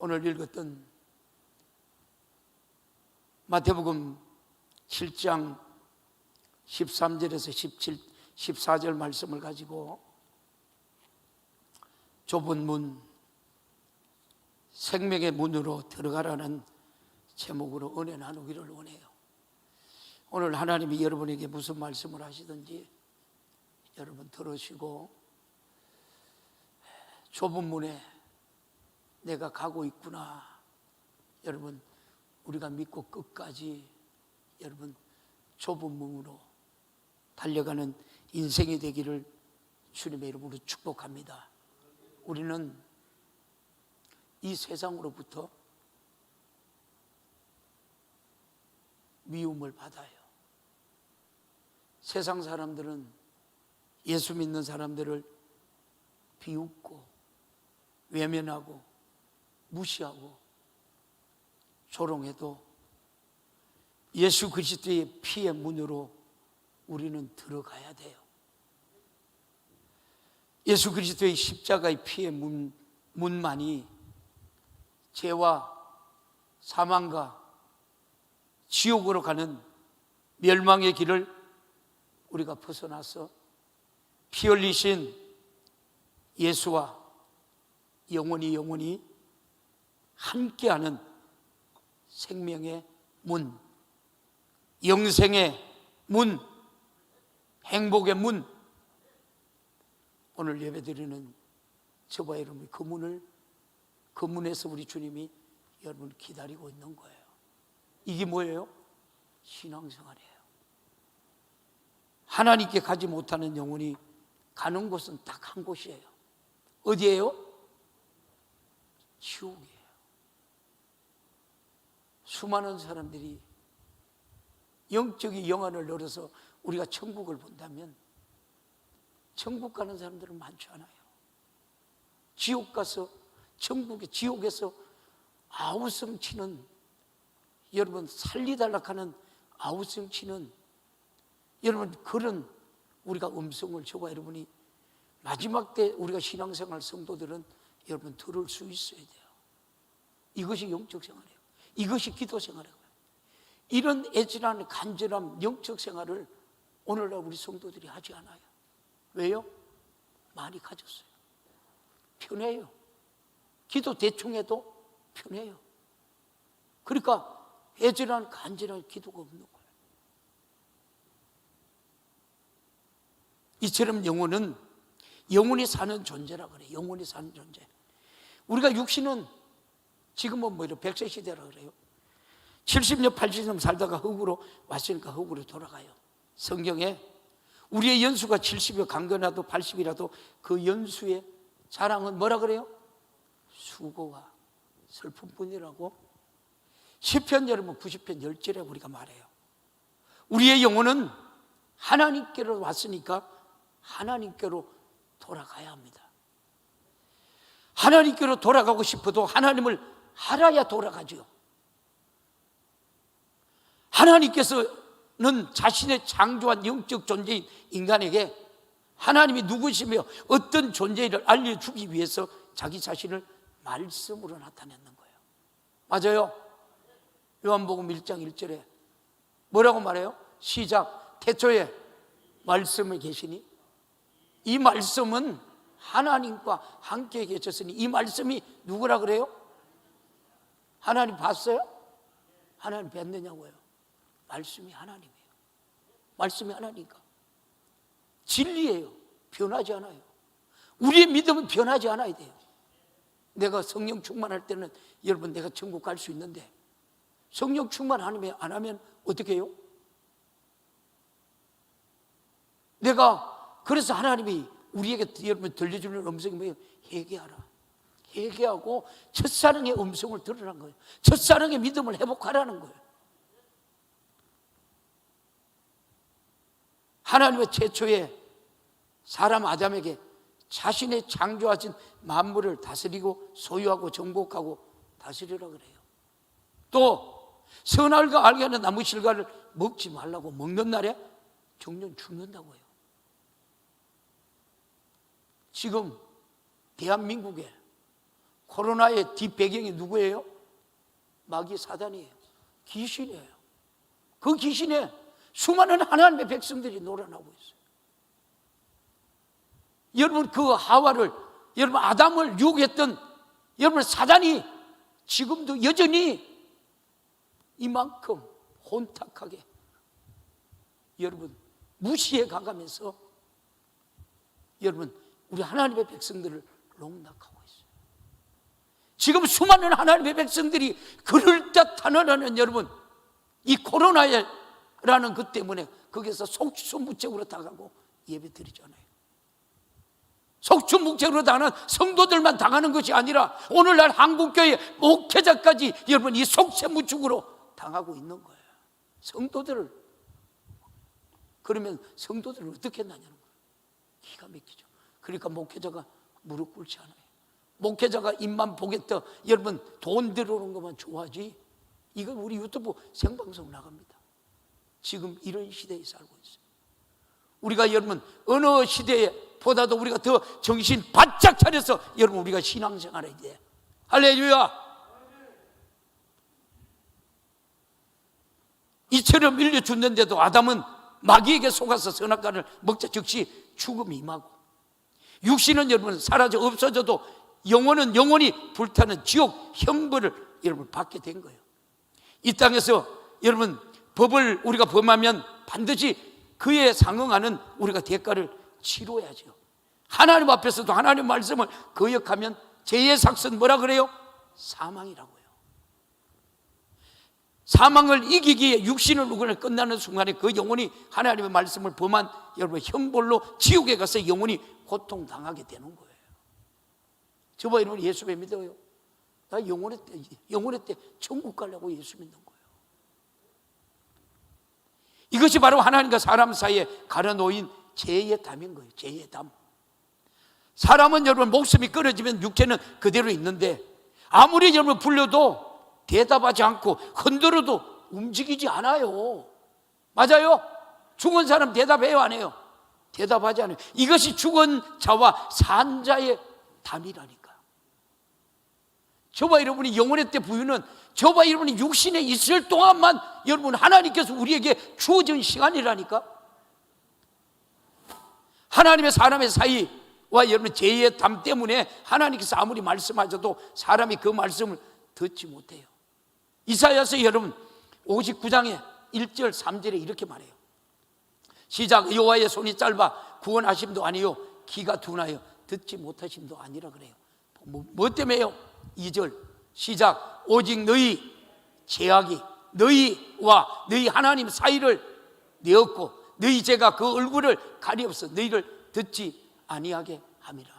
오늘 읽었던 마태복음 7장 13절에서 14절 말씀을 가지고 좁은 문, 생명의 문으로 들어가라는 제목으로 은혜 나누기를 원해요. 오늘 하나님이 여러분에게 무슨 말씀을 하시든지 여러분 들으시고, 좁은 문에 내가 가고 있구나, 여러분 우리가 믿고 끝까지 여러분 좁은 문으로 달려가는 인생이 되기를 주님의 이름으로 축복합니다. 우리는 이 세상으로부터 미움을 받아요. 세상 사람들은 예수 믿는 사람들을 비웃고 외면하고 무시하고 조롱해도 예수 그리스도의 피의 문으로 우리는 들어가야 돼요. 예수 그리스도의 십자가의 피의 문만이 죄와 사망과 지옥으로 가는 멸망의 길을 우리가 벗어나서 피 흘리신 예수와 영원히 함께하는 생명의 문, 영생의 문, 행복의 문, 오늘 예배드리는 저와 여러분이 그 문에서 우리 주님이 여러분을 기다리고 있는 거예요. 이게 뭐예요? 신앙생활이에요. 하나님께 가지 못하는 영혼이 가는 곳은 딱 한 곳이에요. 어디예요? 지옥이에요. 수많은 사람들이 영적인 영안을 열어서 우리가 천국을 본다면 천국 가는 사람들은 많지 않아요. 지옥 가서 지옥에서 아우성 치는, 여러분 살리달라 하는 아우성 치는, 여러분 그런 우리가 음성을 저와 여러분이 마지막 때 우리가 신앙생활 성도들은 여러분 들을 수 있어야 돼요. 이것이 영적 생활이에요. 이것이 기도 생활이에요. 이런 애절한 간절한 영적 생활을 오늘날 우리 성도들이 하지 않아요. 왜요? 많이 가졌어요. 편해요. 기도 대충 해도 편해요. 그러니까 애절한 간절한 기도가 없는 거예요. 이처럼 영혼이 사는 존재라 그래요. 영혼이 사는 존재. 우리가 육신은 지금은 뭐 이런 100세 시대라 그래요. 70년 80년 살다가 흙으로 왔으니까 흙으로 돌아가요. 성경에 우리의 연수가 70여 강건하도 80이라도 그 연수의 자랑은 뭐라 그래요? 수고와 슬픔뿐이라고. 시편 여러분 90편 10절에 우리가 말해요. 우리의 영혼은 하나님께로 왔으니까 하나님께로 돌아가야 합니다. 하나님께로 돌아가고 싶어도 하나님을 알아야 돌아가죠. 하나님께서는 자신의 창조한 영적 존재인 인간에게 하나님이 누구시며 어떤 존재를 알려주기 위해서 자기 자신을 말씀으로 나타냈는 거예요. 맞아요? 요한복음 1장 1절에 뭐라고 말해요? 시작, 태초에 말씀이 계시니, 이 말씀은 하나님과 함께 계셨으니, 이 말씀이 누구라 그래요? 하나님 봤어요? 하나님 뵀느냐고요? 말씀이 하나님이에요. 말씀이 하나니까 진리예요. 변하지 않아요. 우리의 믿음은 변하지 않아야 돼요. 내가 성령 충만할 때는 여러분 내가 천국 갈 수 있는데 성령 충만 안 하면 어떻게 해요? 그래서 하나님이 우리에게 여러분 들려주는 음성이 뭐예요? 회개하라. 회개하고 첫사랑의 음성을 들으라는 거예요. 첫사랑의 믿음을 회복하라는 거예요. 하나님의 최초의 사람 아담에게 자신의 창조하신 만물을 다스리고 소유하고 정복하고 다스리라 그래요. 또 선악과 알게 하는 나무 실과를 먹지 말라고, 먹는 날에 정녕 죽는다고 해요. 지금 대한민국에 코로나의 뒷배경이 누구예요? 마귀 사단이에요. 귀신이에요. 그 귀신에 수많은 하나님의 백성들이 놀아나고 있어요. 여러분, 그 하와를, 여러분 아담을 유혹했던 여러분 사단이 지금도 여전히 이만큼 혼탁하게 여러분 무시해 가가면서 여러분 우리 하나님의 백성들을 농락하고 있어요. 지금 수많은 하나님의 백성들이 그럴듯하는 여러분 이 코로나라는 것 때문에 거기서 속수무책으로 당하고 예배 드리잖아요. 속수무책으로 당하는 성도들만 당하는 것이 아니라 오늘날 한국교회 목회자까지 여러분 이 속수무책으로 당하고 있는 거예요. 성도들을. 그러면 성도들을 어떻게 했느냐는 거예요. 기가 막히죠. 그러니까 목회자가 무릎 꿇지 않아요. 목회자가 입만 보겠다, 여러분 돈 들어오는 것만 좋아하지. 이거 우리 유튜브 생방송 나갑니다. 지금 이런 시대에 살고 있어요. 우리가 여러분 어느 시대에 보다도 우리가 더 정신 바짝 차려서 여러분 우리가 신앙생활을 해야 돼. 할렐루야. 이처럼 밀려 죽는데도 아담은 마귀에게 속아서 선악과를 먹자 즉시 죽음이 임하고, 육신은 여러분 사라져 없어져도 영혼은 영원히 불타는 지옥 형벌을 여러분 받게 된 거예요. 이 땅에서 여러분 법을 우리가 범하면 반드시 그에 상응하는 우리가 대가를 치러야죠. 하나님 앞에서도 하나님 말씀을 거역하면 죄의 삭은 뭐라 그래요? 사망이라고요. 사망을 이기기에 육신을 누구나 끝나는 순간에 그 영혼이 하나님의 말씀을 범한 여러분 형벌로 지옥에 가서 영혼이 고통당하게 되는 거예요. 저봐 여러분 예수 믿어요. 나 영혼의 때 천국 가려고 예수 믿는 거예요. 이것이 바로 하나님과 사람 사이에 가려놓인 죄의 담인 거예요. 죄의 담. 사람은 여러분 목숨이 끊어지면 육체는 그대로 있는데 아무리 여러분 불려도 대답하지 않고 흔들어도 움직이지 않아요. 맞아요? 죽은 사람 대답해요, 안 해요? 대답하지 않아요. 이것이 죽은 자와 산 자의 담이라니까. 저와 여러분이 영혼의 때 부유는 저와 여러분이 육신에 있을 동안만 여러분 하나님께서 우리에게 주어진 시간이라니까. 하나님의 사람의 사이와 여러분 죄의 담 때문에 하나님께서 아무리 말씀하셔도 사람이 그 말씀을 듣지 못해요. 이사야서 여러분 59장에 1절 3절에 이렇게 말해요. 시작. 여호와의 손이 짧아 구원하심도 아니요 귀가 둔하여 듣지 못하심도 아니라 그래요. 뭐 때문에요? 2절 시작. 오직 너희 죄악이 너희와 너희 하나님 사이를 내었고 너희 죄가 그 얼굴을 가리없어 너희를 듣지 아니하게 함이라.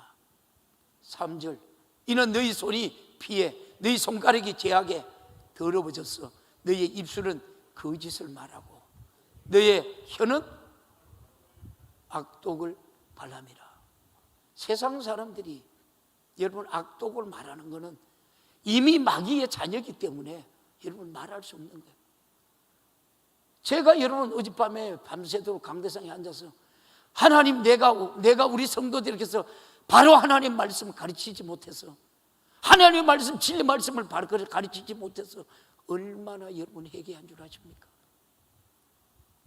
3절 이는 너희 손이 피해 너희 손가락이 죄악에 더러워졌어. 너희의 입술은 거짓을 말하고 너희의 혀는 악독을 발람이라. 세상 사람들이 여러분 악독을 말하는 것은 이미 마귀의 자녀이기 때문에 여러분 말할 수 없는 거예요. 제가 여러분 어젯밤에 밤새도록 강대상에 앉아서 하나님 내가 우리 성도들에게 해서 바로 하나님 말씀을 가르치지 못해서 하나님의 말씀 진리 말씀을 바로 가르치지 못해서 얼마나 여러분 회개한 줄 아십니까?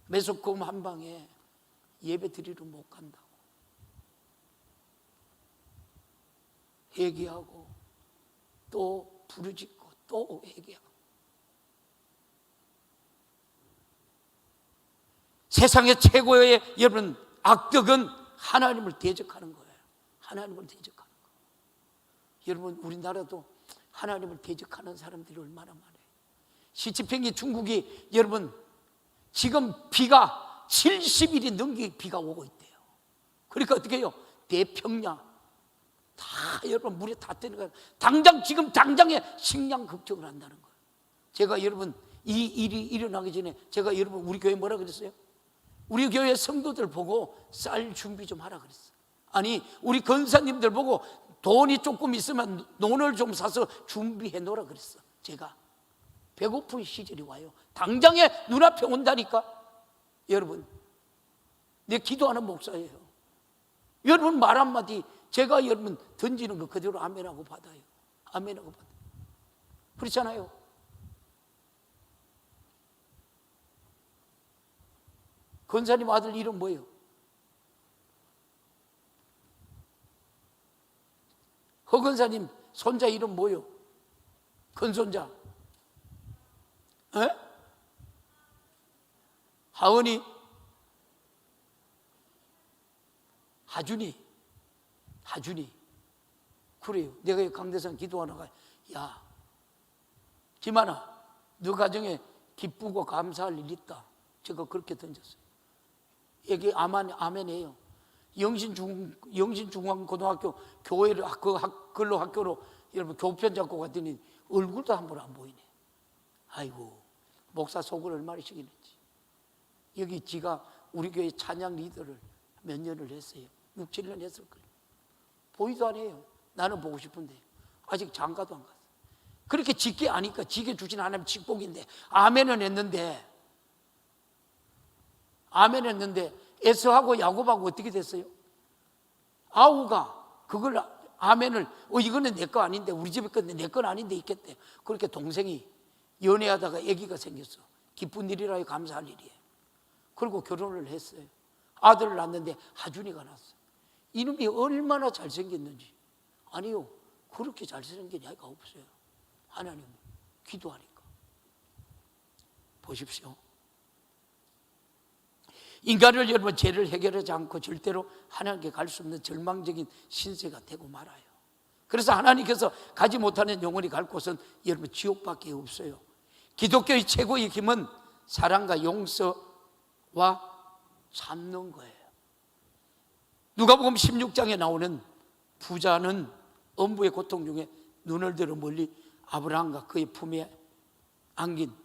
매속금 한 방에 예배 드리러 못 간다고 회개하고 또 부르짖고 또 회개하고. 세상의 최고의 여러분 악덕은 하나님을 대적하는 거예요. 하나님을 대적하는 거. 여러분 우리나라도 하나님을 대적하는 사람들이 얼마나 많아요. 시치핑이 중국이 여러분 지금 비가 70일이 넘게 비가 오고 있대요. 그러니까 어떻게 해요? 대평양 다 여러분 물에 다 뜨는 거예요. 지금 당장에 식량 걱정을 한다는 거예요. 제가 여러분 이 일이 일어나기 전에 제가 여러분 우리 교회 뭐라 그랬어요? 우리 교회 성도들 보고 쌀 준비 좀 하라 그랬어요. 아니 우리 권사님들 보고 돈이 조금 있으면 논을 좀 사서 준비해 놓으라 그랬어. 제가 배고픈 시절이 와요. 당장에 눈앞에 온다니까. 여러분 내 기도하는 목사예요. 여러분 말 한마디 제가 여러분 던지는 거 그대로 아멘하고 받아요. 아멘하고 받아요. 그렇잖아요. 권사님 아들 이름 뭐예요? 허건사님 손자 이름 뭐예요? 큰손자. 에? 하은이, 하준이. 그래요. 내가 강대상 기도하다가 야, 김하나, 너 가정에 기쁘고 감사할 일 있다. 제가 그렇게 던졌어요. 여기 아멘이에요. 영신중앙고등학교 교회를 근로 학교로 여러분 교편 잡고 갔더니 얼굴도 한 번 안 보이네. 아이고, 목사 속을 얼마나 시키는지. 여기 지가 우리 교회 찬양 리더를 몇 년을 했어요. 6, 7년 했을 거예요. 보이도 안 해요. 나는 보고 싶은데 아직 장가도 안 갔어. 그렇게 지게 아니까 지게 주신 하나님 축복인데 아멘은 했는데 에서하고 야곱하고 어떻게 됐어요? 아우가 그걸 아멘을 이거는 내 거 아닌데 우리 집에 건데 내 건 아닌데 있겠대. 그렇게 동생이 연애하다가 아기가 생겼어. 기쁜 일이라 감사할 일이에요. 그리고 결혼을 했어요. 아들을 낳았는데 하준이가 낳았어. 이놈이 얼마나 잘생겼는지. 아니요, 그렇게 잘생긴 애가 없어요. 하나님 기도하니까. 보십시오. 인간을 여러분 죄를 해결하지 않고 절대로 하나님께 갈 수 없는 절망적인 신세가 되고 말아요. 그래서 하나님께서 가지 못하는 영혼이 갈 곳은 여러분 지옥밖에 없어요. 기독교의 최고의 힘은 사랑과 용서와 참는 거예요. 누가복음 16장에 나오는 부자는 엄부의 고통 중에 눈을 들어 멀리 아브라함과 그의 품에 안긴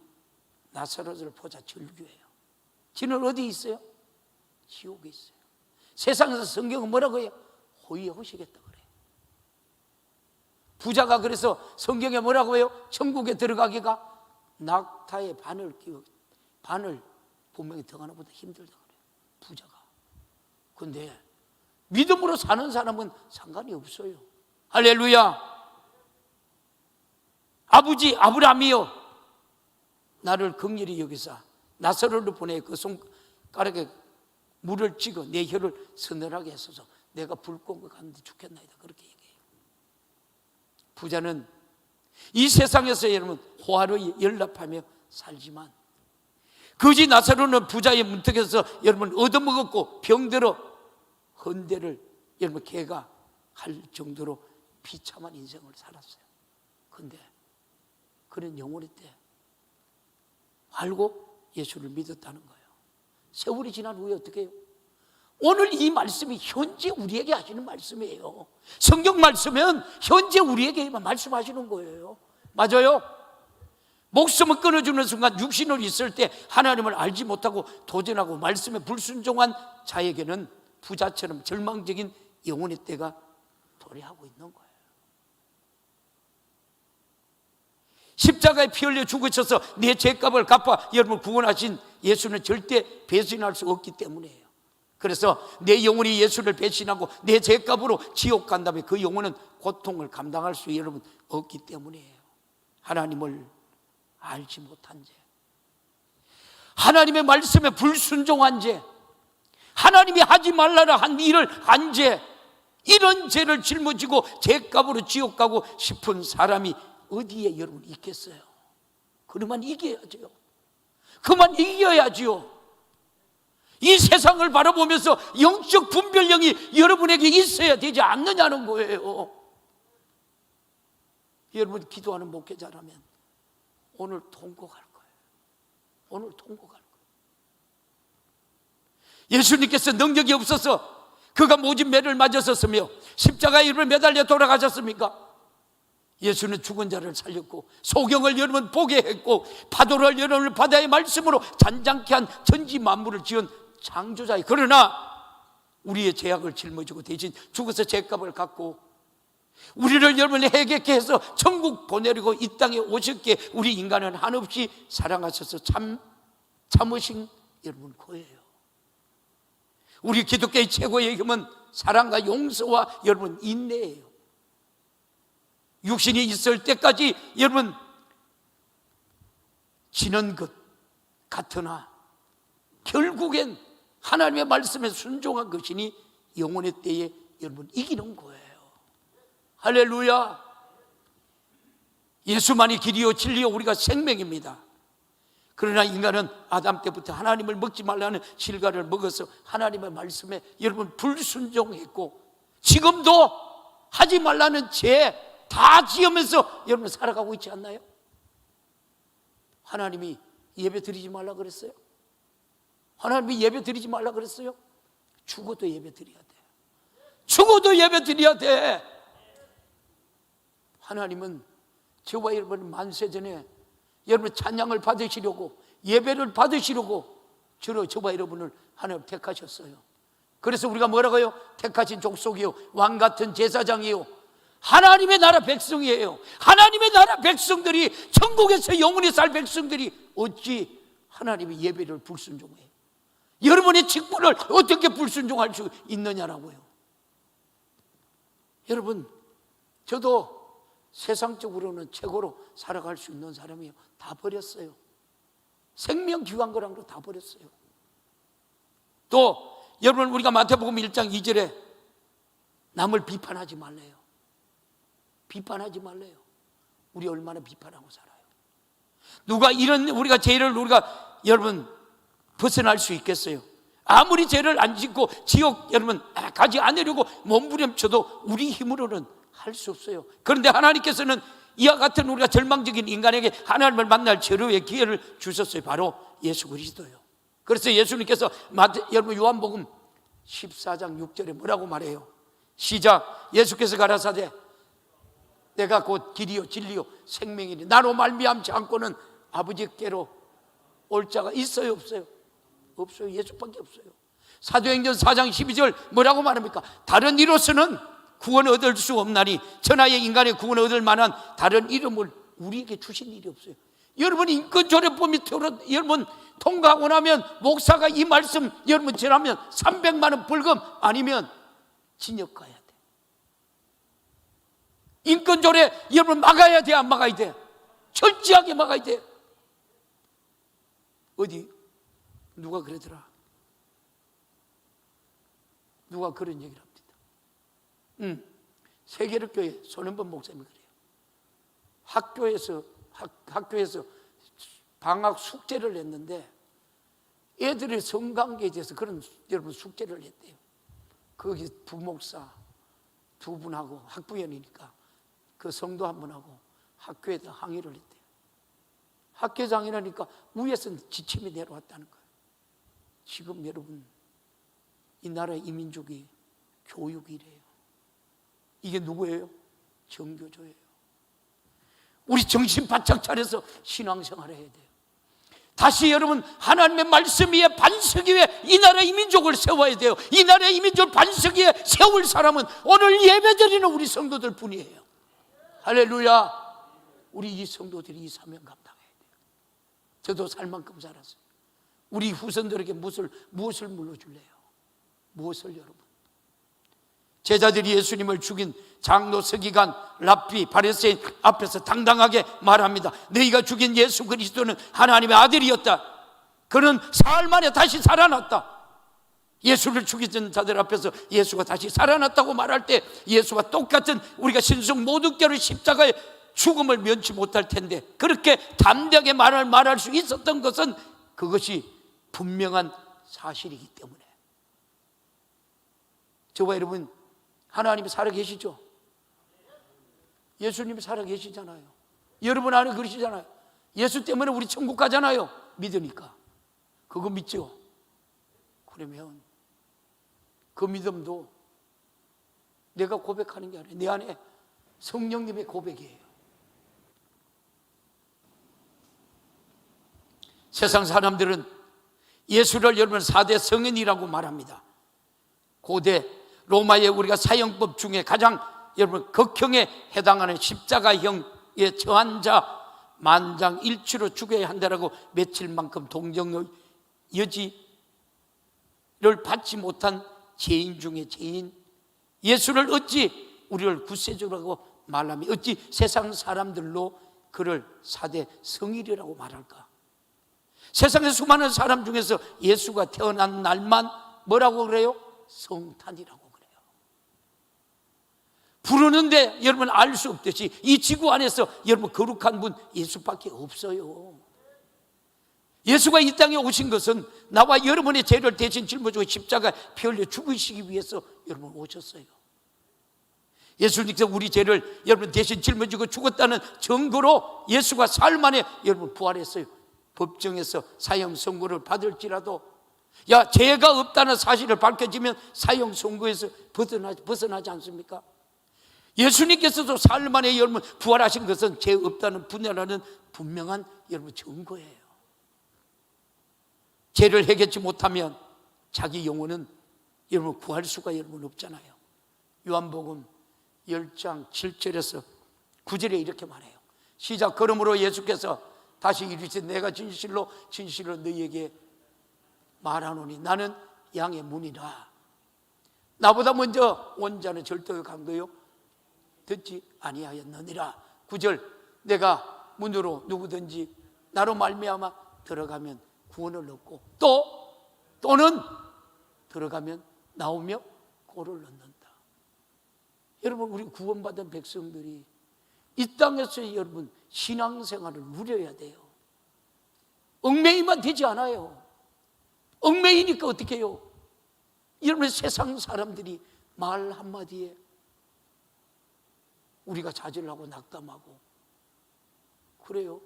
나사로를 보자 절규해요. 지는 어디 있어요? 지옥에 있어요. 세상에서 성경은 뭐라고 해요? 호의하시겠다 그래요. 부자가 그래서 성경에 뭐라고 해요? 천국에 들어가기가 낙타의 바늘 분명히 등하나보다 힘들다 그래요. 부자가. 근데 믿음으로 사는 사람은 상관이 없어요. 할렐루야. 아버지 아브라함이여, 나를 긍휼히 여기사 나사로를 보내 그 손가락에 물을 찍어 내 혀를 서늘하게 했어서 내가 불 꼰 것 같은데 죽겠나이다. 그렇게 얘기해요. 부자는 이 세상에서 여러분 호화로 연락하며 살지만 거지 나사로는 부자의 문턱에서 여러분 얻어먹었고 병들어 헌대를 여러분 개가 할 정도로 비참한 인생을 살았어요. 그런데 그런 영혼이 때 알고 예수를 믿었다는 거예요. 세월이 지난 후에 어떻게 해요? 오늘 이 말씀이 현재 우리에게 하시는 말씀이에요. 성경 말씀은 현재 우리에게만 말씀하시는 거예요. 맞아요? 목숨을 끊어주는 순간 육신으로 있을 때 하나님을 알지 못하고 도전하고 말씀에 불순종한 자에게는 부자처럼 절망적인 영혼의 때가 도래하고 있는 거예요. 십자가에 피 흘려 죽으셔서 내 죄값을 갚아 여러분을 구원하신 예수는 절대 배신할 수 없기 때문이에요. 그래서 내 영혼이 예수를 배신하고 내 죄값으로 지옥 간다면 그 영혼은 고통을 감당할 수 여러분 없기 때문이에요. 하나님을 알지 못한 죄, 하나님의 말씀에 불순종한 죄, 하나님이 하지 말라라 한 일을 한 죄, 이런 죄를 짊어지고 죄값으로 지옥 가고 싶은 사람이 어디에 여러분 있겠어요? 그만 이겨야죠. 그만 이겨야지요. 이 세상을 바라보면서 영적 분별력이 여러분에게 있어야 되지 않느냐는 거예요. 여러분 기도하는 목회자라면 오늘 통곡할 거예요. 오늘 통곡할 거예요. 예수님께서 능력이 없어서 그가 모진 매를 맞았었으며 십자가에 이를 매달려 돌아가셨습니까? 예수는 죽은 자를 살렸고 소경을 여러분 보게 했고 파도를 여러분 바다의 말씀으로 잔잔케 한 천지 만물을 지은 창조자예요. 그러나 우리의 죄악을 짊어지고 대신 죽어서 죄값을 갚고 우리를 여러분 해결케 해서 천국 보내려고 이 땅에 오셨기에 우리 인간은 한없이 사랑하셔서 참으신 여러분 거예요. 우리 기독교의 최고의 힘은 사랑과 용서와 여러분 인내예요. 육신이 있을 때까지 여러분 지는 것 같으나 결국엔 하나님의 말씀에 순종한 것이니 영혼의 때에 여러분 이기는 거예요. 할렐루야. 예수만이 길이요 진리요 우리가 생명입니다. 그러나 인간은 아담 때부터 하나님을 먹지 말라는 실과를 먹어서 하나님의 말씀에 여러분 불순종했고 지금도 하지 말라는 죄 다 지으면서 여러분 살아가고 있지 않나요? 하나님이 예배 드리지 말라 그랬어요? 하나님이 예배 드리지 말라 그랬어요? 죽어도 예배 드려야 돼. 죽어도 예배 드려야 돼. 하나님은 저와 여러분 만세 전에 여러분 찬양을 받으시려고 예배를 받으시려고 저와 여러분을 하나님 택하셨어요. 그래서 우리가 뭐라고요? 택하신 족속이요 왕같은 제사장이요 하나님의 나라 백성이에요. 하나님의 나라 백성들이 천국에서 영원히 살 백성들이 어찌 하나님의 예배를 불순종해요? 여러분의 직분을 어떻게 불순종할 수 있느냐라고요. 여러분 저도 세상적으로는 최고로 살아갈 수 있는 사람이에요. 다 버렸어요. 생명 귀한 거란 거 다 버렸어요. 또 여러분 우리가 마태복음 1장 2절에 남을 비판하지 말래요. 비판하지 말래요. 우리 얼마나 비판하고 살아요. 누가 이런 우리가 죄를 우리가 여러분 벗어날 수 있겠어요? 아무리 죄를 안 짓고 지옥 여러분 가지 않으려고 몸부림쳐도 우리 힘으로는 할 수 없어요. 그런데 하나님께서는 이와 같은 우리가 절망적인 인간에게 하나님을 만날 절호의 기회를 주셨어요. 바로 예수 그리스도요. 그래서 예수님께서 여러분 요한복음 14장 6절에 뭐라고 말해요? 시작. 예수께서 가라사대 내가 곧 길이요 진리요 생명이니 나로 말미암지 않고는 아버지께로 올 자가 있어요 없어요? 없어요. 예수밖에 없어요. 사도행전 4장 12절 뭐라고 말합니까? 다른 이로서는 구원을 얻을 수 없나니 천하의 인간의 구원을 얻을 만한 다른 이름을 우리에게 주신 일이 없어요. 여러분 인권조례법이 여러분 통과하고 나면 목사가 이 말씀 여러분 전하면 300만 원 벌금 아니면 징역 가야 돼. 인권조례 여러분 막아야 돼 안 막아야 돼? 철저하게 막아야 돼. 어디 누가 그러더라? 누가 그런 얘기를 합니다. 세계력교회 손은범 목사님이 그래요. 학교에서 방학 숙제를 했는데 애들의 성관계에 대해서 그런 여러분 숙제를 했대요. 거기 부목사 두 분하고 학부위원이니까 그 성도 한 분하고 학교에다 항의를 했대요. 학교장이라니까 위에서 지침이 내려왔다는 거예요. 지금 여러분 이 나라 이민족이 교육이래요. 이게 누구예요? 정교조예요. 우리 정신 바짝 차려서 신앙생활을 해야 돼요. 다시 여러분 하나님의 말씀 위에 반석 위에 이 나라 이민족을 세워야 돼요. 이 나라 이민족을 반석 위에 세울 사람은 오늘 예배드리는 우리 성도들 뿐이에요. 할렐루야. 우리 이 성도들이 이 사명 감당해야 돼요. 저도 살 만큼 살았어요. 우리 후손들에게 무엇을 물려줄래요? 무엇을 여러분? 제자들이 예수님을 죽인 장로, 서기관, 랍비, 바리새인 앞에서 당당하게 말합니다. 너희가 죽인 예수 그리스도는 하나님의 아들이었다. 그는 사흘 만에 다시 살아났다. 예수를 죽인 자들 앞에서 예수가 다시 살아났다고 말할 때 예수와 똑같은 우리가 신성 모독죄로 십자가의 죽음을 면치 못할 텐데 그렇게 담대하게 말할 수 있었던 것은 그것이 분명한 사실이기 때문에. 저와 여러분 하나님이 살아계시죠? 예수님이 살아계시잖아요. 여러분 안에 그러시잖아요. 예수 때문에 우리 천국 가잖아요. 믿으니까. 그거 믿죠? 그러면 그 믿음도 내가 고백하는 게 아니라 내 안에 성령님의 고백이에요. 세상 사람들은 예수를 여러분 4대 성인이라고 말합니다. 고대 로마의 우리가 사형법 중에 가장 여러분 극형에 해당하는 십자가형에 처한 자 만장일치로 죽여야 한다라고 며칠만큼 동정의 여지를 받지 못한 죄인 중에 죄인 예수를 어찌 우리를 구세주라고 말하며 어찌 세상 사람들로 그를 사대 성일이라고 말할까? 세상의 수많은 사람 중에서 예수가 태어난 날만 뭐라고 그래요? 성탄이라고 그래요. 부르는데 여러분 알 수 없듯이 이 지구 안에서 여러분 거룩한 분 예수밖에 없어요. 예수가 이 땅에 오신 것은 나와 여러분의 죄를 대신 짊어지고 십자가에 피 흘려 죽으시기 위해서 여러분 오셨어요. 예수님께서 우리 죄를 여러분 대신 짊어지고 죽었다는 증거로 예수가 사흘 만에 여러분 부활했어요. 법정에서 사형 선고를 받을지라도 야 죄가 없다는 사실을 밝혀지면 사형 선고에서 벗어나지 않습니까? 예수님께서도 사흘 만에 여러분 부활하신 것은 죄 없다는 분야라는 분명한 여러분 증거예요. 죄를 해결치 못하면 자기 영혼은 여러분 구할 수가 여러분 없잖아요. 요한복음 10장 7절에서 9절에 이렇게 말해요. 시작. 그러므로 예수께서 다시 이르시되 내가 진실로 너희에게 말하노니 나는 양의 문이라. 나보다 먼저 온 자는 절대가 강도요 듣지 아니하였느니라. 9절. 내가 문으로 누구든지 나로 말미암아 들어가면 구원을 얻고 또는 들어가면 나오며 골을 얻는다. 여러분 우리 구원받은 백성들이 이 땅에서 여러분 신앙생활을 누려야 돼요. 얽매이만 되지 않아요. 얽매이니까 어떻게 해요? 여러분 세상 사람들이 말 한마디에 우리가 좌절하고 낙담하고 그래요.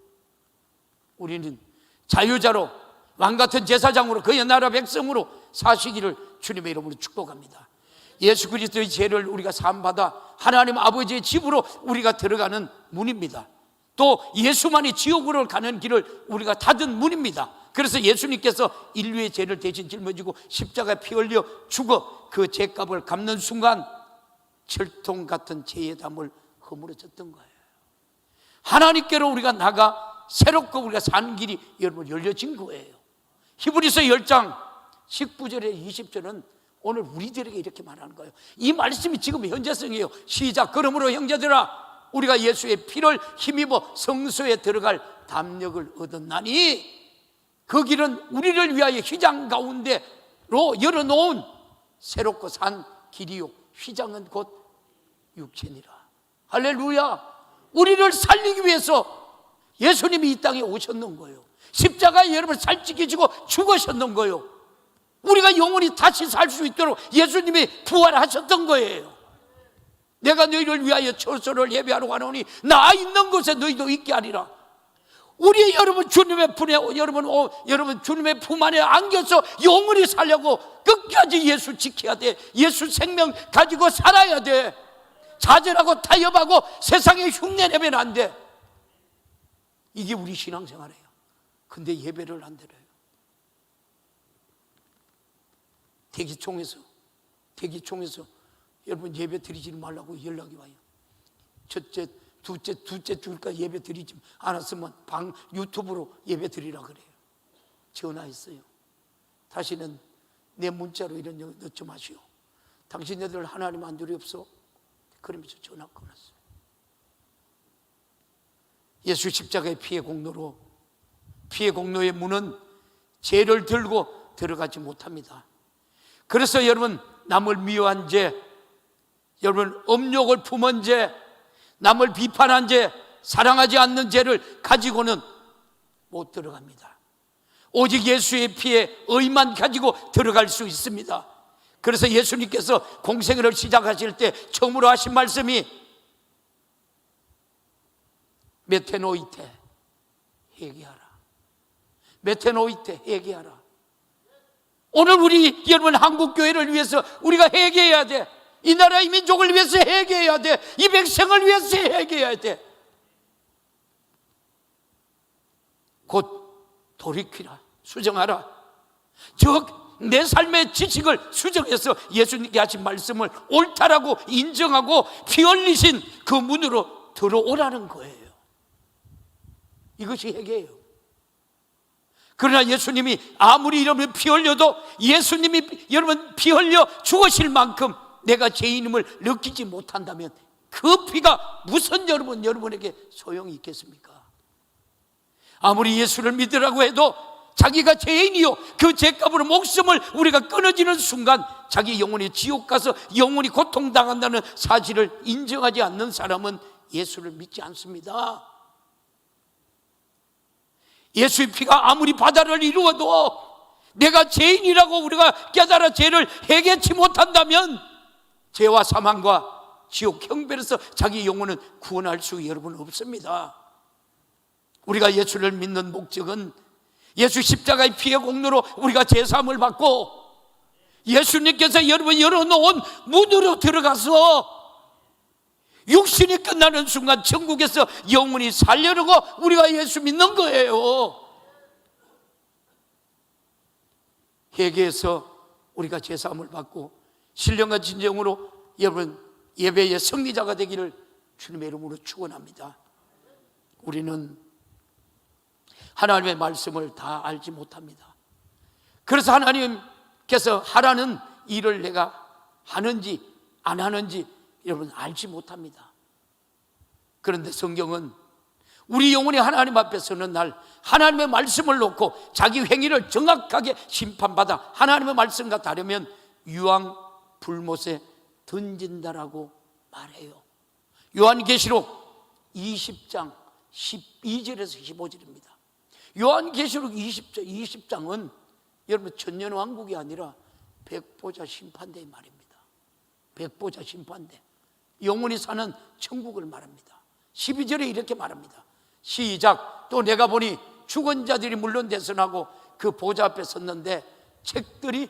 우리는 자유자로 왕같은 제사장으로 그의 나라 백성으로 사시기를 주님의 이름으로 축복합니다. 예수 그리스도의 죄를 우리가 사함받아 하나님 아버지의 집으로 우리가 들어가는 문입니다. 또 예수만이 지옥으로 가는 길을 우리가 닫은 문입니다. 그래서 예수님께서 인류의 죄를 대신 짊어지고 십자가에 피 흘려 죽어 그 죄값을 갚는 순간 철통 같은 죄의 담을 허물어졌던 거예요. 하나님께로 우리가 나가 새롭고 우리가 사는 길이 여러분 열려진 거예요. 히브리서 10장 19절에 20절은 오늘 우리들에게 이렇게 말하는 거예요. 이 말씀이 지금 현재성이에요. 시작. 그러므로 형제들아 우리가 예수의 피를 힘입어 성소에 들어갈 담력을 얻었나니 그 길은 우리를 위하여 휘장 가운데로 열어놓은 새롭고 산 길이요 휘장은 곧 육체니라. 할렐루야. 우리를 살리기 위해서 예수님이 이 땅에 오셨는 거예요. 십자가에 여러분 살찌게 지고 죽으셨는 거예요. 우리가 영원히 다시 살 수 있도록 예수님이 부활하셨던 거예요. 내가 너희를 위하여 처소를 예비하러 가노니 나 있는 곳에 너희도 있게 하리라. 우리 여러분 주님의 품에 여러분 주님의 품 안에 안겨서 영원히 살려고 끝까지 예수 지켜야 돼. 예수 생명 가지고 살아야 돼. 좌절하고 타협하고 세상에 흉내내면 안 돼. 이게 우리 신앙생활이에요. 근데 예배를 안 드려요. 대기총에서 여러분 예배 드리지 말라고 연락이 와요. 첫째, 둘째 주일까 예배 드리지 않았으면 유튜브로 예배 드리라 그래요. 전화했어요. 다시는 내 문자로 이런 거 넣지 마시오. 당신네들 하나님 안 두렵소? 그러면서 전화 끊었어요. 예수 십자가의 피의 공로의 문은 죄를 들고 들어가지 못합니다. 그래서 여러분 남을 미워한 죄, 여러분 음욕을 품은 죄, 남을 비판한 죄, 사랑하지 않는 죄를 가지고는 못 들어갑니다. 오직 예수의 피에 의만 가지고 들어갈 수 있습니다. 그래서 예수님께서 공생애를 시작하실 때 처음으로 하신 말씀이 메테노이테 회개하라. 메테노이테 회개하라. 오늘 우리 여러분 한국교회를 위해서 우리가 회개해야 돼. 이 나라의 민족을 위해서 회개해야 돼. 이 백성을 위해서 회개해야 돼. 곧 돌이키라. 수정하라. 즉 내 삶의 지식을 수정해서 예수님께 하신 말씀을 옳다라고 인정하고 피 흘리신 그 문으로 들어오라는 거예요. 이것이 회개예요. 그러나 예수님이 아무리 여러분 피 흘려도 예수님이 여러분 피 흘려 죽으실 만큼 내가 죄인임을 느끼지 못한다면 그 피가 무슨 여러분에게 소용이 있겠습니까? 아무리 예수를 믿으라고 해도 자기가 죄인이요 그 죄값으로 목숨을 우리가 끊어지는 순간 자기 영혼이 지옥 가서 영혼이 고통당한다는 사실을 인정하지 않는 사람은 예수를 믿지 않습니다. 예수의 피가 아무리 바다를 이루어도 내가 죄인이라고 우리가 깨달아 죄를 해결치 못한다면 죄와 사망과 지옥 형벌에서 자기 영혼은 구원할 수 여러분 없습니다. 우리가 예수를 믿는 목적은 예수 십자가의 피의 공로로 우리가 제사함을 받고 예수님께서 여러분 열어놓은 문으로 들어가서 육신이 끝나는 순간 천국에서 영원히 살려고 우리가 예수 믿는 거예요. 회개해서 우리가 제사함을 받고 신령과 진정으로 여러분 예배의 승리자가 되기를 주님의 이름으로 축원합니다. 우리는 하나님의 말씀을 다 알지 못합니다. 그래서 하나님께서 하라는 일을 내가 하는지 안 하는지 여러분 알지 못합니다. 그런데 성경은 우리 영혼이 하나님 앞에 서는 날 하나님의 말씀을 놓고 자기 행위를 정확하게 심판받아 하나님의 말씀과 다르면 유황 불못에 던진다라고 말해요. 요한계시록 20장 12절에서 15절입니다. 요한계시록 20장은 여러분 천년왕국이 아니라 백보자 심판대의 말입니다. 백보자 심판대, 영원히 사는 천국을 말합니다. 12절에 이렇게 말합니다. 시작. 또 내가 보니 죽은 자들이 물론 대선하고 그 보좌 앞에 섰는데 책들이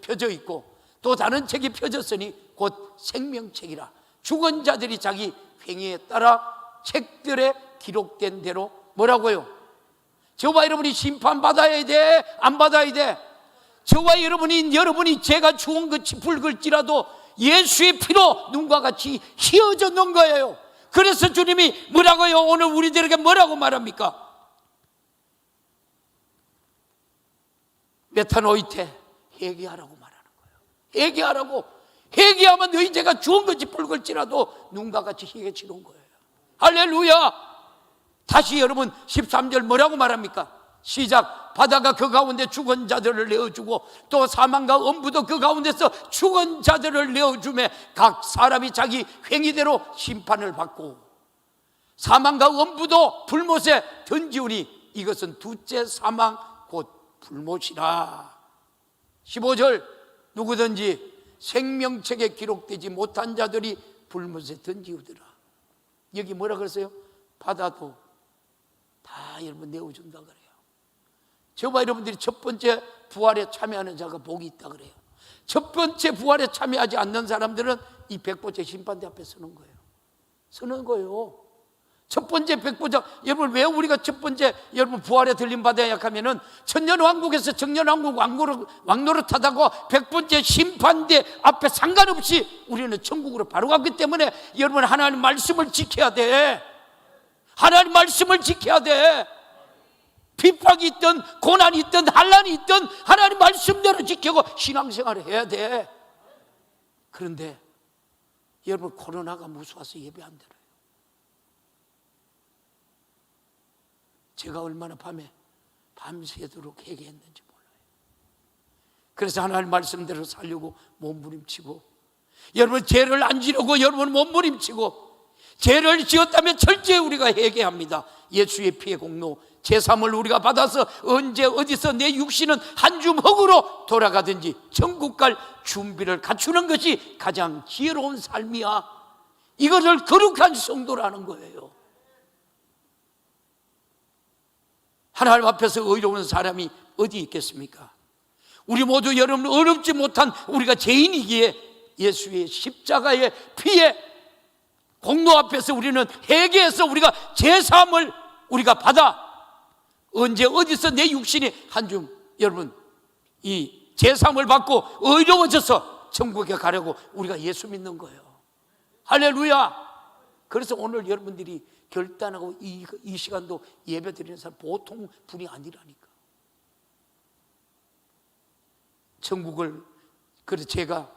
펴져 있고 또 다른 책이 펴졌으니 곧 생명책이라. 죽은 자들이 자기 행위에 따라 책들에 기록된 대로 뭐라고요? 저와 여러분이 심판받아야 돼? 안 받아야 돼? 저와 여러분이 죄가 주홍같이 붉을지라도 예수의 피로 눈과 같이 휘어져 놓은 거예요. 그래서 주님이 뭐라고요? 오늘 우리들에게 뭐라고 말합니까? 메타노이테, 회개하라고 말하는 거예요. 회개하라고. 회개하면 너희 죄가 주홍같이 붉을지라도 눈과 같이 희게치는 거예요. 할렐루야. 다시 여러분 13절 뭐라고 말합니까? 시작. 바다가 그 가운데 죽은 자들을 내어주고 또 사망과 엄부도 그 가운데서 죽은 자들을 내어주매 각 사람이 자기 행위대로 심판을 받고 사망과 엄부도 불못에 던지우니 이것은 둘째 사망 곧 불못이라. 15절. 누구든지 생명책에 기록되지 못한 자들이 불못에 던지우더라. 여기 뭐라 그랬어요? 바다도 다 여러분 내어준다 그래요. 저와 여러분들이 첫 번째 부활에 참여하는 자가 복이 있다 그래요. 첫 번째 부활에 참여하지 않는 사람들은 이 백보자 심판대 앞에 서는 거예요. 서는 거예요. 첫 번째 백보자. 여러분 왜 우리가 첫 번째 여러분 부활에 들림 받아야 하면은 천년왕국에서 정년왕국 왕노릇 하다가 백번째 심판대 앞에 상관없이 우리는 천국으로 바로 갔기 때문에 여러분 하나님 말씀을 지켜야 돼. 하나님 말씀을 지켜야 돼. 핍박이 있든 고난이 있든 환난이 있든 하나님 말씀대로 지키고 신앙생활을 해야 돼. 그런데 여러분 코로나가 무서워서 예배 안 드려요. 제가 얼마나 밤새도록 회개했는지 몰라요. 그래서 하나님 말씀대로 살려고 몸부림치고 여러분 죄를 안 지려고 여러분 몸부림치고 죄를 지었다면 철저히 우리가 회개합니다. 예수의 피의 공로 제3을 우리가 받아서 언제 어디서 내 육신은 한 줌 흙으로 돌아가든지 천국 갈 준비를 갖추는 것이 가장 지혜로운 삶이야. 이것을 거룩한 성도라는 거예요. 하나님 앞에서 의로운 사람이 어디 있겠습니까? 우리 모두 여러분 어렵지 못한 우리가 죄인이기에 예수의 십자가의 피의 공로 앞에서 우리는 회개해서 우리가 제사함을 우리가 받아 언제 어디서 내 육신이 한 줌 여러분 이 제사함을 받고 의로워져서 천국에 가려고 우리가 예수 믿는 거예요. 할렐루야. 그래서 오늘 여러분들이 결단하고 이 시간도 예배 드리는 사람 보통 분이 아니라니까. 천국을 그래서 제가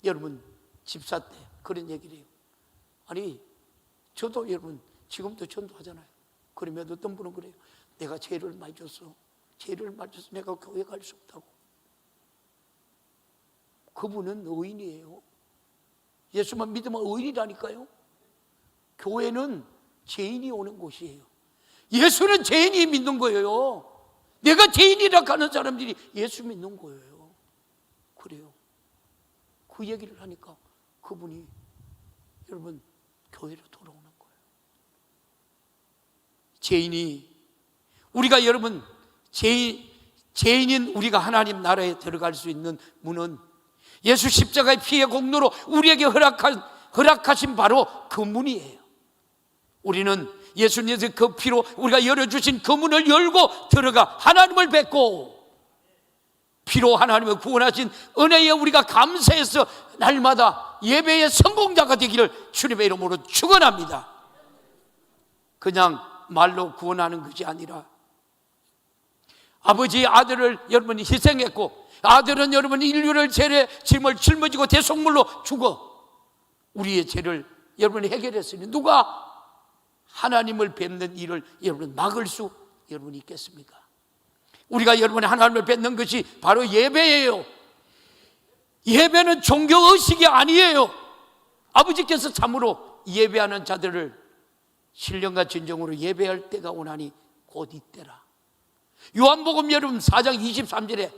여러분 집사 때 그런 얘기를 해요. 아니, 저도 여러분 지금도 전도하잖아요. 그러면 어떤 분은 그래요. 내가 죄를 많이 졌어. 죄를 많이 져서 내가 교회 갈 수 없다고. 그분은 의인이에요. 예수만 믿으면 의인이라니까요. 교회는 죄인이 오는 곳이에요. 예수는 죄인이 믿는 거예요. 내가 죄인이라 하는 사람들이 예수 믿는 거예요. 그래요. 그 얘기를 하니까 그분이 여러분 교회로 돌아오는 거예요. 죄인이, 우리가 여러분 죄인인 우리가 하나님 나라에 들어갈 수 있는 문은 예수 십자가의 피의 공로로 우리에게 허락하신 바로 그 문이에요. 우리는 예수님의 그 피로 우리가 열어주신 그 문을 열고 들어가 하나님을 뵙고, 피로 하나님을 구원하신 은혜에 우리가 감사해서 날마다 예배의 성공자가 되기를 주님의 이름으로 축원합니다. 그냥 말로 구원하는 것이 아니라 아버지의 아들을 여러분이 희생했고, 아들은 여러분 인류를 죄의 짐을 짊어지고 대속물로 죽어 우리의 죄를 여러분이 해결했으니 누가 하나님을 뵙는 일을 여러분 막을 수 여러분이 있겠습니까? 우리가 여러분이 하나님을 뵙는 것이 바로 예배예요. 예배는 종교의식이 아니에요. 아버지께서 참으로 예배하는 자들을 신령과 진정으로 예배할 때가 오나니 곧 이때라. 요한복음 여러분 4장 23절에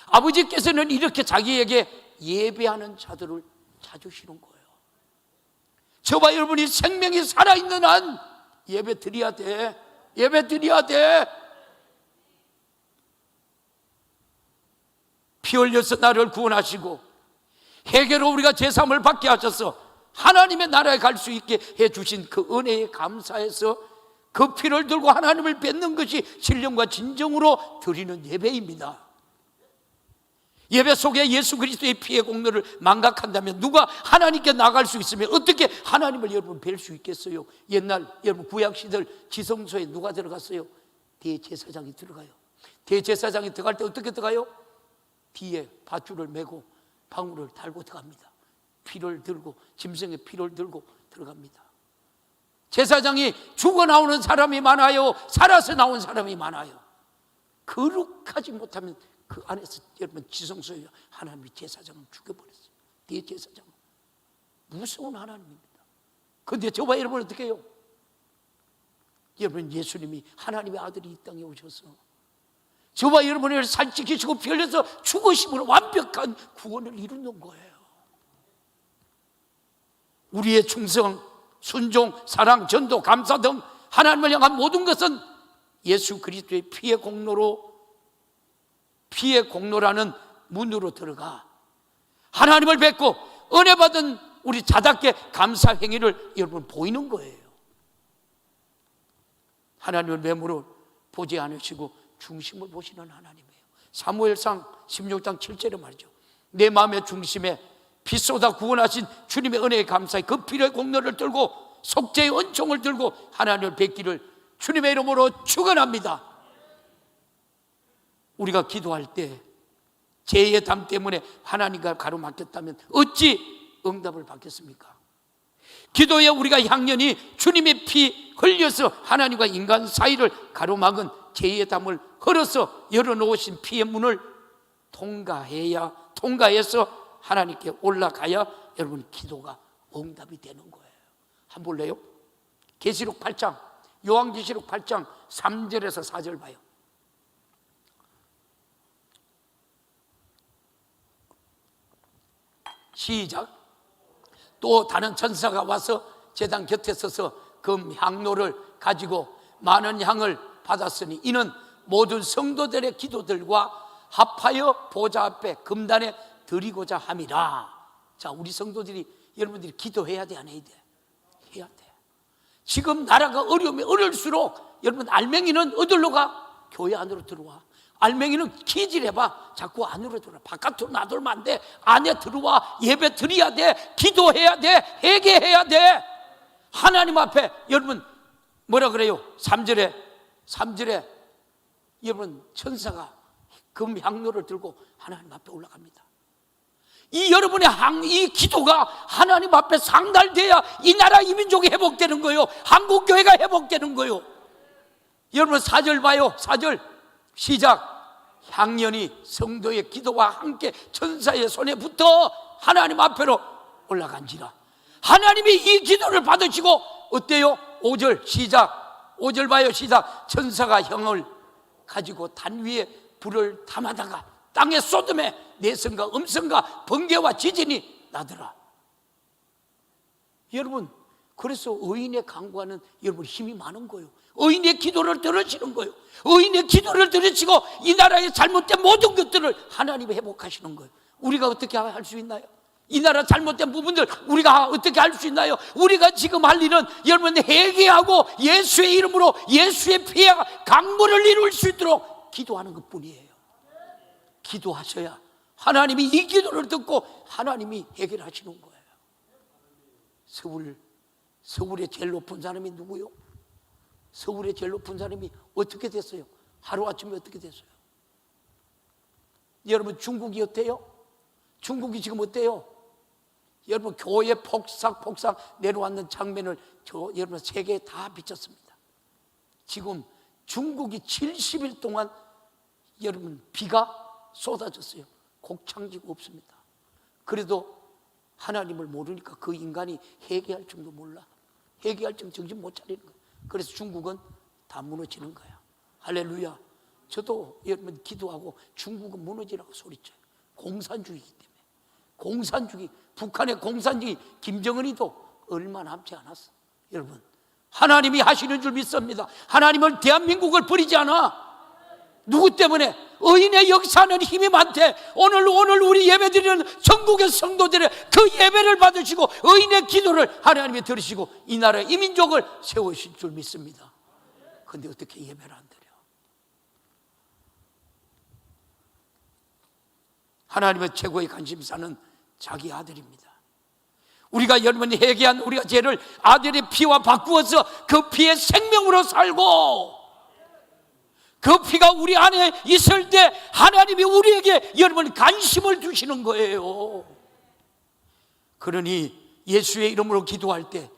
아버지께서는 이렇게 자기에게 예배하는 자들을 찾으시는 거예요. 저와 여러분이 생명이 살아있는 한 예배 드려야 돼. 예배 드려야 돼. 피 흘려서 나를 구원하시고 회개로 우리가 제사함을 받게 하셔서 하나님의 나라에 갈 수 있게 해주신 그 은혜에 감사해서 그 피를 들고 하나님을 뵙는 것이 신령과 진정으로 드리는 예배입니다. 예배 속에 예수 그리스도의 피의 공로를 망각한다면 누가 하나님께 나갈 수 있으면 어떻게 하나님을 여러분 뵐 수 있겠어요? 옛날 여러분 구약시절 지성소에 누가 들어갔어요? 대제사장이 들어가요. 대제사장이 들어갈 때 어떻게 들어가요? 뒤에 밧줄을 메고 방울을 달고 들어갑니다. 피를 들고, 짐승의 피를 들고 들어갑니다. 제사장이 죽어 나오는 사람이 많아요? 살아서 나온 사람이 많아요? 거룩하지 못하면 그 안에서 여러분 지성소에 하나님이 제사장을 죽여버렸어요. 대제사장은 무서운 하나님입니다. 그런데 저와 여러분 어떻게 해요? 여러분 예수님이 하나님의 아들이 이 땅에 오셔서 저와 여러분을 살찌키시고 피 흘려서 죽으심으로 완벽한 구원을 이루는 거예요. 우리의 충성, 순종, 사랑, 전도, 감사 등 하나님을 향한 모든 것은 예수 그리스도의 피의 공로라는 문으로 들어가 하나님을 뵙고 은혜 받은 우리 자답게 감사 행위를 여러분 보이는 거예요. 하나님을 매물로 보지 않으시고 중심을 보시는 하나님이에요. 사무엘상 16장 7절에 말이죠. 내 마음의 중심에 피 쏟아 구원하신 주님의 은혜에 감사히 그 피의 공로를 들고 속죄의 은총을 들고 하나님을 뵙기를 주님의 이름으로 축원합니다. 우리가 기도할 때 죄의 담 때문에 하나님과 가로막혔다면 어찌 응답을 받겠습니까? 기도에 우리가 향연히 주님의 피 흘려서 하나님과 인간 사이를 가로막은 죄의 담을 흘어서 열어놓으신 피의 문을 통과해서 하나님께 올라가야 여러분 기도가 응답이 되는 거예요. 한번 볼래요? 계시록 8장, 요한계시록 8장 3절에서 4절 봐요. 시작. 또 다른 천사가 와서 제단 곁에 서서 금 향로를 가지고 많은 향을 받았으니 이는 모든 성도들의 기도들과 합하여 보좌 앞에 금단에 드리고자 함이라. 자, 우리 성도들이 여러분들이 기도해야 돼, 안 해야 돼? 해야 돼. 지금 나라가 어려우면 어려울수록 여러분 알맹이는 어디로 가? 교회 안으로 들어와. 알맹이는 기질해봐. 자꾸 안으로 들어와. 바깥으로 놔두면 안 돼. 안에 들어와. 예배 드려야 돼. 기도해야 돼. 회개해야 돼. 하나님 앞에 여러분 뭐라 그래요? 3절에 여러분 천사가 금 향로를 들고 하나님 앞에 올라갑니다. 이 여러분의 이 기도가 하나님 앞에 상달돼야 이 나라 이 민족이 회복되는 거예요. 한국 교회가 회복되는 거예요. 여러분 4절 봐요. 4절 시작. 향연이 성도의 기도와 함께 천사의 손에 붙어 하나님 앞으로 올라간지라. 하나님이 이 기도를 받으시고 어때요? 5절 시작. 5절 봐요. 시작. 천사가 형을 가지고 단 위에 불을 담아다가 땅에 쏟음에 내성과 음성과 번개와 지진이 나더라. 여러분, 그래서 의인의 간구하는 여러분 힘이 많은 거예요. 의인의 기도를 들으시는 거예요. 의인의 기도를 들으시고 이 나라의 잘못된 모든 것들을 하나님이 회복하시는 거예요. 우리가 어떻게 할 수 있나요? 이 나라 잘못된 부분들 우리가 어떻게 할 수 있나요? 우리가 지금 할 일은 여러분 회개하고 예수의 이름으로 예수의 피해가 강물을 이룰 수 있도록 기도하는 것뿐이에요. 기도하셔야 하나님이 이 기도를 듣고 하나님이 해결하시는 거예요. 서울에 제일 높은 사람이 누구요? 서울에 제일 높은 사람이 어떻게 됐어요? 하루아침에 어떻게 됐어요? 여러분 중국이 어때요? 중국이 지금 어때요? 여러분 교회 폭삭 내려왔는 장면을 여러분 세계에 다 비쳤습니다. 지금 중국이 70일 동안 여러분 비가 쏟아졌어요. 곡창지가 없습니다. 그래도 하나님을 모르니까 그 인간이 회개할 줄도 몰라. 회개할 줄 정신 못 차리는 거예요. 그래서 중국은 다 무너지는 거야. 할렐루야. 저도 여러분 기도하고 중국은 무너지라고 소리쳐요. 공산주의이기 때문에. 공산주의, 북한의 공산주의 김정은이도 얼마 남지 않았어. 여러분 하나님이 하시는 줄 믿습니다. 하나님은 대한민국을 버리지 않아. 누구 때문에? 의인의 역사는 힘이 많대. 오늘 우리 예배드리는 전국의 성도들의 그 예배를 받으시고 의인의 기도를 하나님이 들으시고 이 나라 이 민족을 세우실 줄 믿습니다. 그런데 어떻게 예배를 안 드려? 하나님의 최고의 관심사는 자기 아들입니다. 우리가 여러분이 회개한 우리가 죄를 아들의 피와 바꾸어서 그 피의 생명으로 살고 그 피가 우리 안에 있을 때 하나님이 우리에게 여러분 관심을 주시는 거예요. 그러니 예수의 이름으로 기도할 때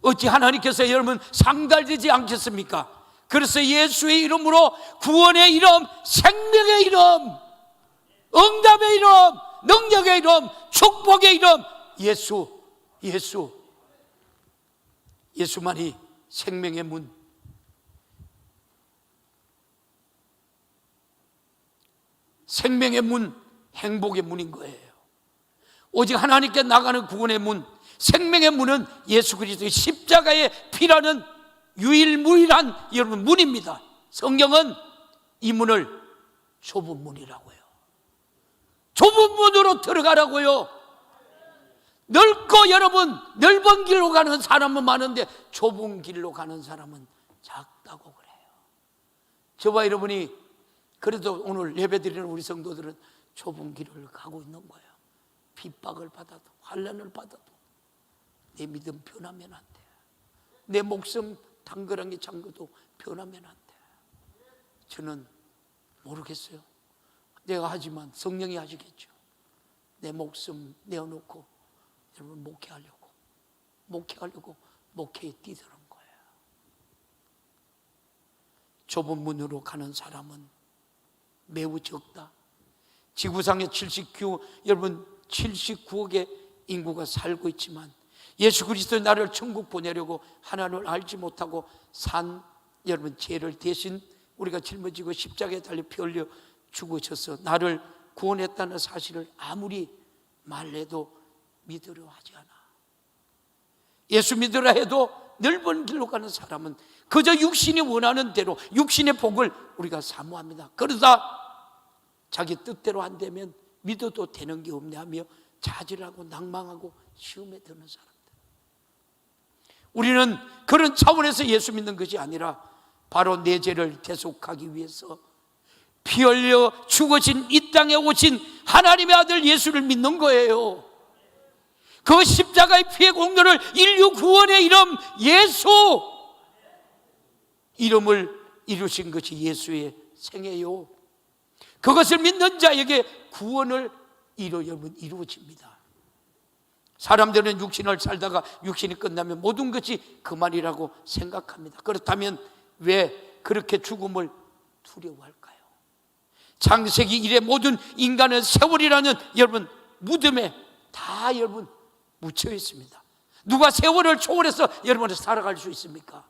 어찌 하나님께서 여러분 상달되지 않겠습니까? 그래서 예수의 이름으로 구원의 이름, 생명의 이름, 응답의 이름, 능력의 이름, 축복의 이름 예수만이 생명의 문, 생명의 문, 행복의 문인 거예요. 오직 하나님께 나가는 구원의 문, 생명의 문은 예수 그리스도의 십자가의 피라는 유일무이한 여러분 문입니다. 성경은 이 문을 좁은 문이라고 해요. 좁은 문으로 들어가라고요. 넓고 여러분 넓은 길로 가는 사람은 많은데 좁은 길로 가는 사람은 작다고 그래요. 저와 여러분이 그래도 오늘 예배드리는 우리 성도들은 좁은 길을 가고 있는 거예요. 핍박을 받아도 환난을 받아도 내 믿음 변하면 안 돼. 내 목숨 당그랑이 잠겨도 변하면 안 돼. 저는 모르겠어요. 내가 하지만 성령이 하시겠죠. 내 목숨 내어놓고 여러분 목회하려고 목회에 뛰드는 거예요. 좁은 문으로 가는 사람은 매우 적다. 지구상에 79억의 인구가 살고 있지만 예수 그리스도의 나를 천국 보내려고 하나님을 알지 못하고 산 여러분 죄를 대신 우리가 짊어지고 십자가에 달려 피 흘려 죽으셔서 나를 구원했다는 사실을 아무리 말해도 믿으려 하지 않아. 예수 믿으라 해도 넓은 길로 가는 사람은 그저 육신이 원하는 대로 육신의 복을 우리가 사모합니다. 그러다 자기 뜻대로 안 되면 믿어도 되는 게 없네 하며 자질하고 낭망하고 시험에 드는 사람들. 우리는 그런 차원에서 예수 믿는 것이 아니라 바로 내 죄를 대속하기 위해서 피 흘려 죽으신 이 땅에 오신 하나님의 아들 예수를 믿는 거예요. 그 십자가의 피의 공로를 인류 구원의 이름 예수 이름을 이루신 것이 예수의 생애요. 그것을 믿는 자에게 구원을 여러분 이루어집니다. 사람들은 육신을 살다가 육신이 끝나면 모든 것이 그만이라고 생각합니다. 그렇다면 왜 그렇게 죽음을 두려워할까요? 창세기 이래 모든 인간은 세월이라는 여러분 무덤에 다 여러분 묻혀 있습니다. 누가 세월을 초월해서 여러분은 살아갈 수 있습니까?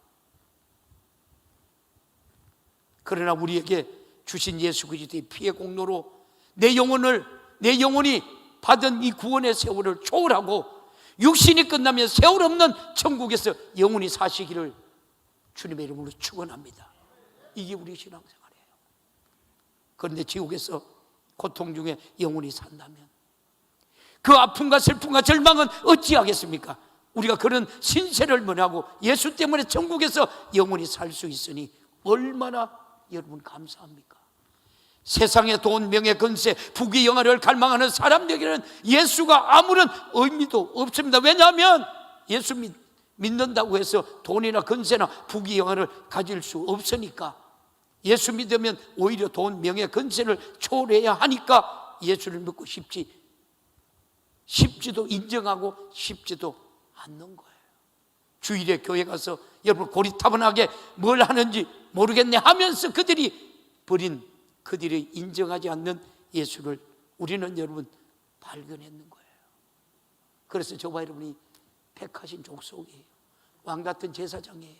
그러나 우리에게 주신 예수 그리스도의 피의 공로로 내 영혼이 받은 이 구원의 세월을 초월하고 육신이 끝나면 세월 없는 천국에서 영원히 사시기를 주님의 이름으로 축원합니다. 이게 우리 신앙생활이에요. 그런데 지옥에서 고통 중에 영원히 산다면 그 아픔과 슬픔과 절망은 어찌하겠습니까? 우리가 그런 신세를 면하고 예수 때문에 천국에서 영원히 살 수 있으니 얼마나 여러분 감사합니까? 세상의 돈, 명예, 건세, 부귀, 영화를 갈망하는 사람들에게는 예수가 아무런 의미도 없습니다. 왜냐하면 예수 믿는다고 해서 돈이나 건세나 부귀, 영화를 가질 수 없으니까. 예수 믿으면 오히려 돈, 명예, 건세를 초월해야 하니까 예수를 믿고 싶지도 인정하고 싶지도 않는 거예요. 주일에 교회 가서 여러분 고리타분하게 뭘 하는지 모르겠네 하면서 그들이 인정하지 않는 예수를 우리는 여러분 발견했는 거예요. 그래서 저와 여러분이 택하신 족속이에요. 왕같은 제사장이에요.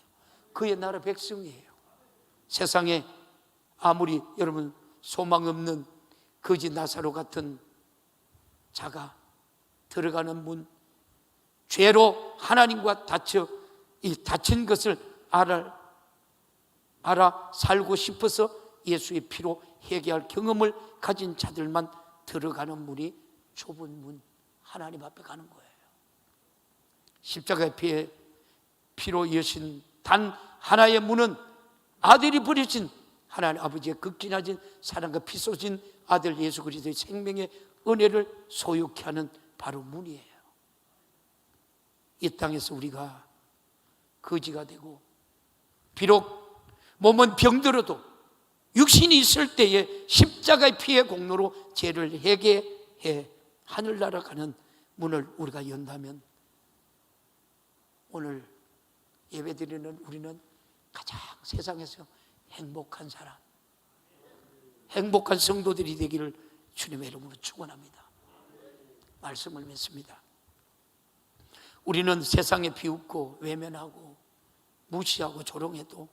그의 나라 백성이에요. 세상에 아무리 여러분 소망 없는 거지 나사로 같은 자가 들어가는 문, 죄로 하나님과 다친 것을 알아 살고 싶어서 예수의 피로 회개할 경험을 가진 자들만 들어가는 문이 좁은 문, 하나님 앞에 가는 거예요. 십자가의 피로 여신 단 하나의 문은 아들이 버려진 하나님 아버지의 극진하신 사랑과 피 쏟은 아들 예수 그리스도의 생명의 은혜를 소유케 하는 바로 문이에요. 이 땅에서 우리가 거지가 되고 비록 몸은 병들어도 육신이 있을 때에 십자가의 피의 공로로 죄를 회개해 하늘나라 가는 문을 우리가 연다면 오늘 예배드리는 우리는 가장 세상에서 행복한 사람, 행복한 성도들이 되기를 주님의 이름으로 축원합니다. 말씀을 믿습니다. 우리는 세상에 비웃고 외면하고 무시하고 조롱해도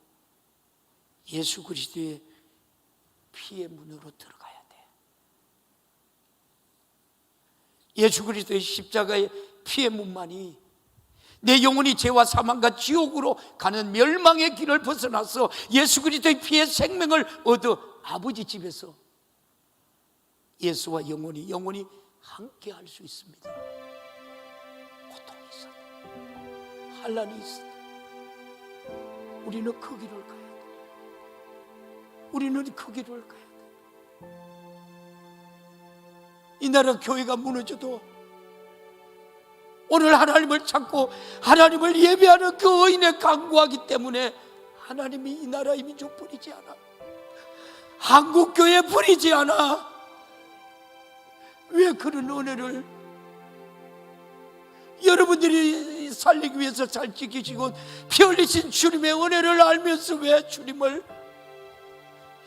예수 그리스도의 피의 문으로 들어가야 돼. 예수 그리스도의 십자가의 피의 문만이 내 영혼이 죄와 사망과 지옥으로 가는 멸망의 길을 벗어나서 예수 그리스도의 피의 생명을 얻어 아버지 집에서 예수와 영원히 함께 할 수 있습니다. 고통이 있어도 환난이 있어도 우리는 그 길을 가야 돼. 우리는 그 길을 가야 돼. 이 나라 교회가 무너져도 오늘 하나님을 찾고 하나님을 예배하는 그 의인에 간구하기 때문에 하나님이 이 나라의 민족 버리지 않아. 한국교회 버리지 않아. 왜 그런 은혜를 여러분들이 살리기 위해서 잘 지키시고 피 흘리신 주님의 은혜를 알면서 왜 주님을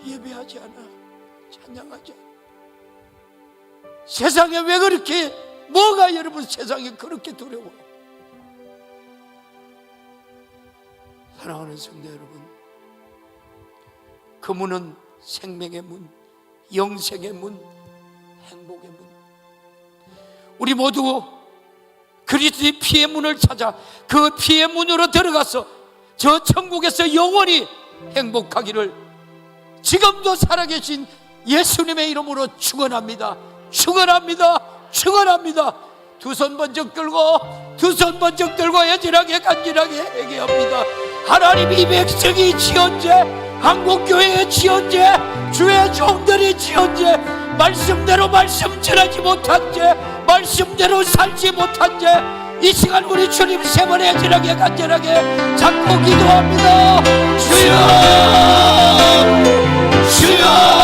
예배하지 않아? 찬양하지 않아? 세상에 왜 그렇게 뭐가 여러분 세상에 그렇게 두려워? 사랑하는 성도 여러분, 그 문은 생명의 문, 영생의 문, 행복의 문. 우리 모두 그리스도의 피의 문을 찾아 그 피의 문으로 들어가서 저 천국에서 영원히 행복하기를 지금도 살아계신 예수님의 이름으로 축원합니다. 축원합니다. 축원합니다. 두 손 번쩍 들고 애절하게 간절하게 회개합니다. 하나님 이 백성이 지언제, 한국교회의 지언제, 주의 종들이 지언제, 말씀대로 말씀 전하지 못한 죄, 말씀대로 살지 못한 죄, 이 시간 우리 주님 세 번 애절하게 간절하게 잡고 기도합니다. 주여, 주여.